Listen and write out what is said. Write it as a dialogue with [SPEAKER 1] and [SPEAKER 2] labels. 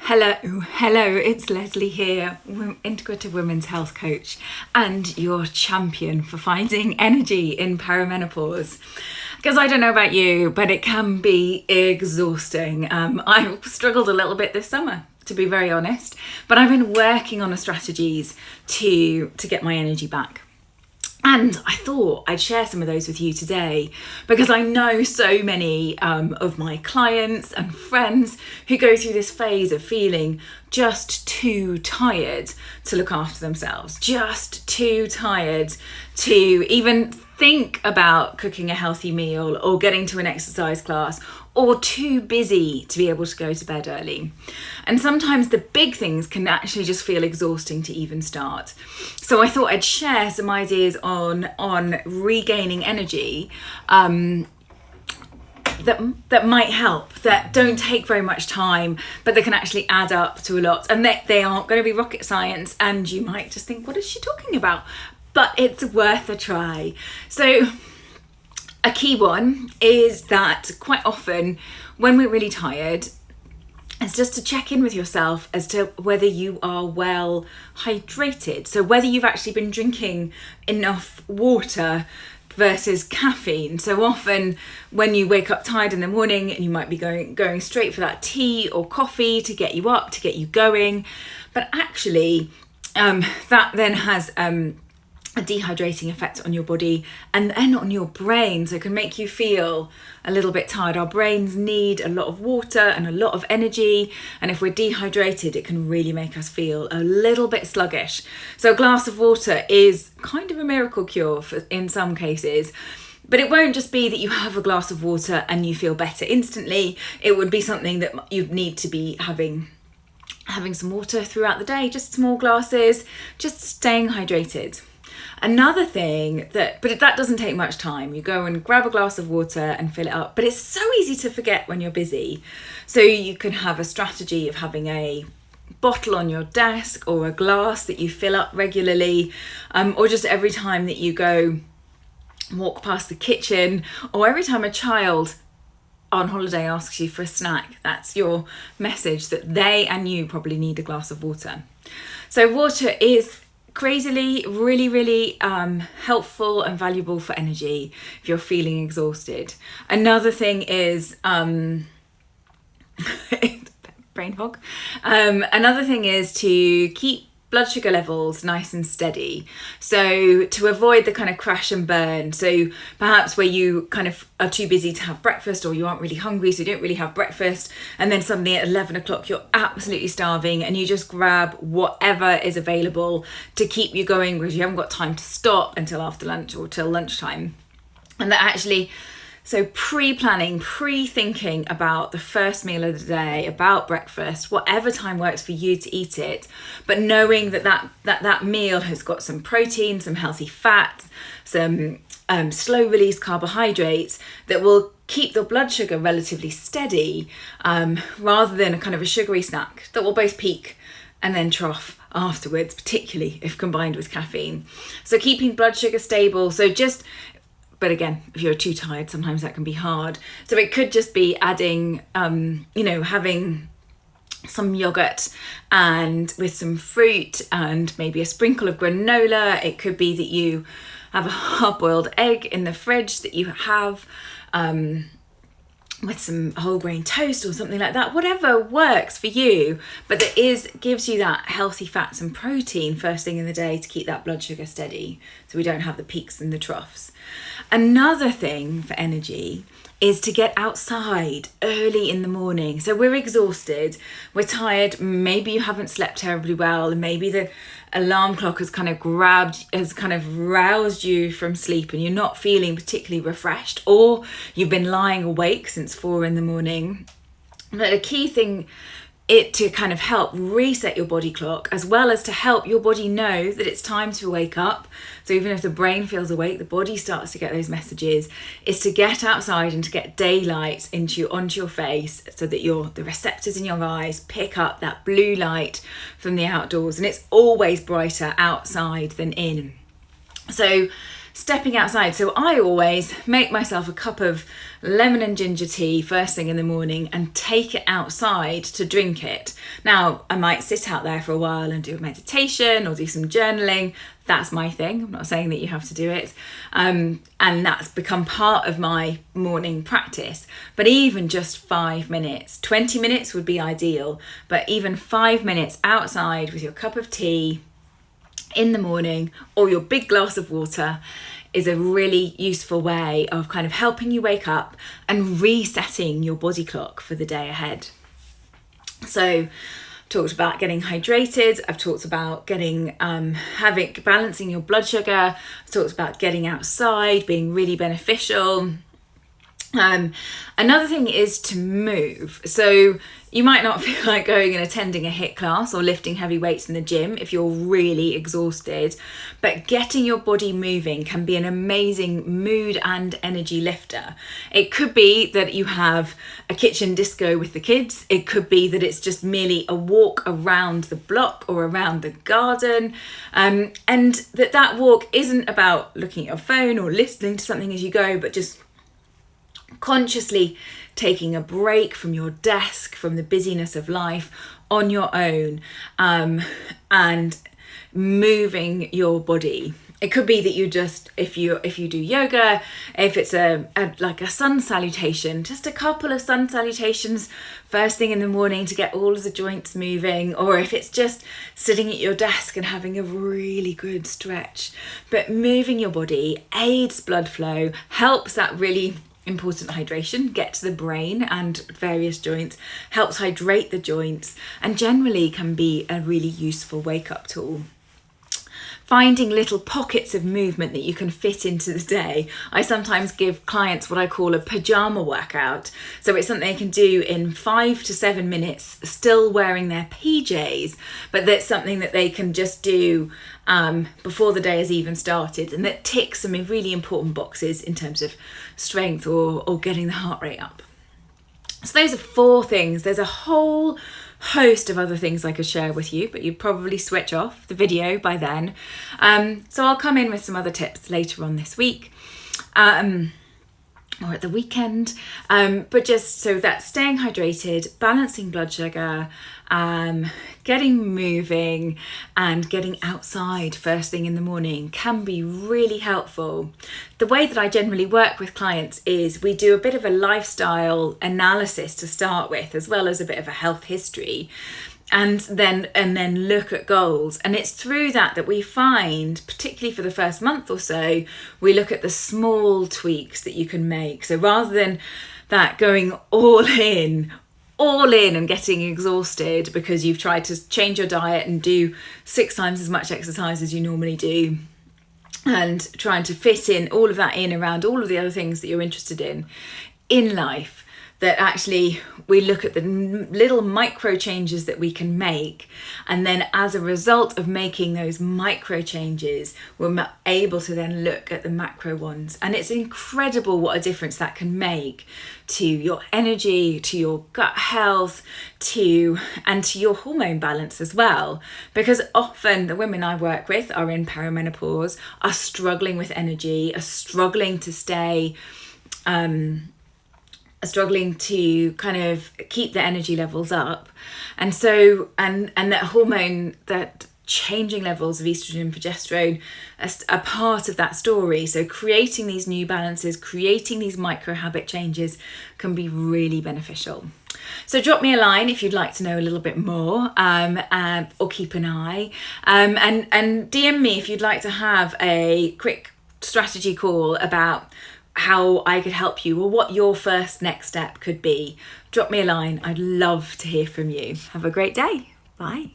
[SPEAKER 1] Hello, it's Leslie here, integrative women's health coach and your champion for finding energy in perimenopause. Because I don't know about you, but it can be exhausting. I've struggled a little bit this summer, to be very honest, but I've been working on strategies to get my energy back. And I thought I'd share some of those with you today because I know so many of my clients and friends who go through this phase of feeling just too tired to look after themselves, just too tired to even think about cooking a healthy meal or getting to an exercise class, or too busy to be able to go to bed early. And sometimes the big things can actually just feel exhausting to even start. So I thought I'd share some ideas on regaining energy that might help, that don't take very much time, but they can actually add up to a lot. And they aren't going to be rocket science, and you might just think, what is she talking about? But it's worth a try. So a key one is that quite often when we're really tired, it's just to check in with yourself as to whether you are well hydrated. So whether you've actually been drinking enough water versus caffeine. So often when you wake up tired in the morning, and you might be going straight for that tea or coffee to get you up, to get you going. But actually that then has a dehydrating effect on your body and then on your brain, so it can make you feel a little bit tired. Our brains need a lot of water and a lot of energy, and if we're dehydrated, it can really make us feel a little bit sluggish. So a glass of water is kind of a miracle cure in some cases. But it won't just be that you have a glass of water and you feel better instantly. It would be something that you'd need to be having some water throughout the day, just small glasses, just staying hydrated. Another thing but that doesn't take much time. You go and grab a glass of water and fill it up, but it's so easy to forget when you're busy. So you can have a strategy of having a bottle on your desk or a glass that you fill up regularly, or just every time that you walk past the kitchen, or every time a child on holiday asks you for a snack, that's your message that they and you probably need a glass of water. So water is crazily really helpful and valuable for energy if you're feeling exhausted. Another thing is brain fog. Another thing is to keep blood sugar levels nice and steady, so to avoid the kind of crash and burn. So perhaps where you kind of are too busy to have breakfast, or you aren't really hungry, so you don't really have breakfast, and then suddenly at 11 o'clock you're absolutely starving and you just grab whatever is available to keep you going because you haven't got time to stop until after lunch or till lunchtime. And that actually, so pre-planning, pre-thinking about the first meal of the day, about breakfast, whatever time works for you to eat it, but knowing that meal has got some protein, some healthy fats, some slow release carbohydrates that will keep the blood sugar relatively steady, rather than a kind of a sugary snack that will both peak and then trough afterwards, particularly if combined with caffeine. So keeping blood sugar stable. But again, if you're too tired, sometimes that can be hard. So it could just be adding, having some yogurt and with some fruit and maybe a sprinkle of granola. It could be that you have a hard-boiled egg in the fridge that you have with some whole grain toast or something like that. Whatever works for you, but gives you that healthy fats and protein first thing in the day to keep that blood sugar steady, so we don't have the peaks and the troughs. Another thing for energy is to get outside early in the morning. So we're exhausted, we're tired, maybe you haven't slept terribly well, and maybe the alarm clock has kind of roused you from sleep and you're not feeling particularly refreshed, or you've been lying awake since 4 a.m. But a key thing to kind of help reset your body clock, as well as to help your body know that it's time to wake up. So even if the brain feels awake, the body starts to get those messages, is to get outside and to get daylight onto your face, so that the receptors in your eyes pick up that blue light from the outdoors. And it's always brighter outside than in. So stepping outside. So I always make myself a cup of lemon and ginger tea first thing in the morning and take it outside to drink it. Now, I might sit out there for a while and do a meditation or do some journaling. That's my thing. I'm not saying that you have to do it. And that's become part of my morning practice. But even just 5 minutes, 20 minutes would be ideal, but even 5 minutes outside with your cup of tea in the morning or your big glass of water is a really useful way of kind of helping you wake up and resetting your body clock for the day ahead. So talked about getting hydrated. I've talked about getting balancing your blood sugar. I've talked about getting outside being really beneficial. Another thing is to move. So you might not feel like going and attending a HIIT class or lifting heavy weights in the gym if you're really exhausted, but getting your body moving can be an amazing mood and energy lifter. It could be that you have a kitchen disco with the kids. It could be that it's just merely a walk around the block or around the garden, and that walk isn't about looking at your phone or listening to something as you go, but just consciously taking a break from your desk, from the busyness of life on your own, and moving your body. It could be that you just, if you do yoga, if it's like a sun salutation, just a couple of sun salutations first thing in the morning to get all of the joints moving, or if it's just sitting at your desk and having a really good stretch. But moving your body aids blood flow, helps that really important hydration get to the brain and various joints, helps hydrate the joints, and generally can be a really useful wake-up tool. Finding little pockets of movement that you can fit into the day. I sometimes give clients what I call a pajama workout. So it's something they can do in 5 to 7 minutes, still wearing their PJs, but that's something that they can just do before the day has even started, and that ticks some really important boxes in terms of strength or getting the heart rate up. So those are 4 things. There's a whole host of other things I could share with you, but you'd probably switch off the video by then. So I'll come in with some other tips later on this week. Or at the weekend, but just so that staying hydrated, balancing blood sugar, getting moving and getting outside first thing in the morning can be really helpful. The way that I generally work with clients is we do a bit of a lifestyle analysis to start with, as well as a bit of a health history, and then look at goals. And it's through that we find, particularly for the first month or so, we look at the small tweaks that you can make. So rather than that going all in and getting exhausted because you've tried to change your diet and do 6 times as much exercise as you normally do, and trying to fit in all of that in around all of the other things that you're interested in life, that actually we look at the little micro changes that we can make, and then as a result of making those micro changes, we're able to then look at the macro ones. And it's incredible what a difference that can make to your energy, to your gut health, and to your hormone balance as well. Because often the women I work with are in perimenopause, are struggling with energy, are struggling to stay struggling to kind of keep the energy levels up, and so and that hormone, that changing levels of estrogen and progesterone are part of that story. So creating these new balances, creating these micro habit changes can be really beneficial. So drop me a line if you'd like to know a little bit more, or keep an eye, and DM me if you'd like to have a quick strategy call about how I could help you or what your first next step could be. Drop me a line. I'd love to hear from you. Have a great day. Bye.